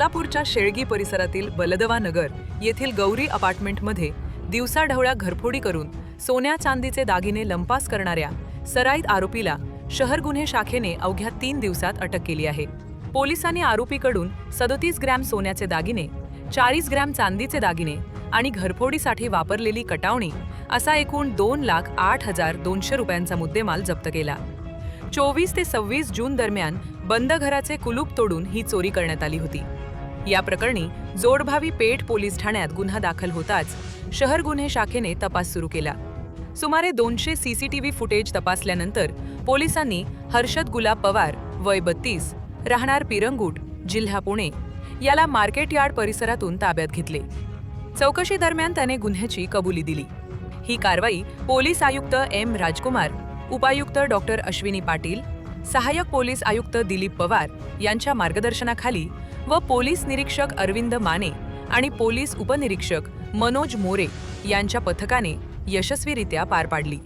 सोलापूरच्या शेळगी परिसरातील बलदवा नगर येथील गौरी अपार्टमेंटमध्ये दिवसाढवळ्या घरफोडी करून सोन्या चांदीचे दागिने लंपास करणाऱ्या सराईत आरोपीला शहर गुन्हे शाखेने अवघ्या 3 दिवसात अटक केली आहे। पोलिसांनी आरोपीकडून 37 ग्रॅम सोन्याचे दागिने, 40 ग्रॅम चांदीचे दागिने आणि घरफोडीसाठी वापरलेली कटावणी असा एकूण 2,08,200 रुपयांचा मुद्देमाल जप्त केला। 24 ते 26 जून दरम्यान बंद घराचे कुलूप तोडून ही चोरी करण्यात आली होती। या प्रकरणी जोडभावी पेठ पोलीस ठाण्यात गुन्हा दाखल होताच शहर गुन्हे शाखेने तपास सुरू केला। सुमारे 200 सीसीटीव्ही फुटेज तपासल्यानंतर पोलिसांनी हर्षद गुलाब पवार वय 32 राहणार पिरंगुट जिल्हा पुणे याला मार्केट यार्ड परिसरातून ताब्यात घेतले। चौकशी दरम्यान त्याने गुन्ह्याची कबुली दिली। ही कारवाई पोलीस आयुक्त एम राजकुमार, उपायुक्त डॉक्टर अश्विनी पाटील, सहाय्यक पोलीस आयुक्त दिलीप पवार यांच्या मार्गदर्शनाखाली व पोलीस निरीक्षक अरविंद माने आणि पोलीस उपनिरीक्षक मनोज मोरे यांच्या पथकाने यशस्वीरित्या पार पाडली।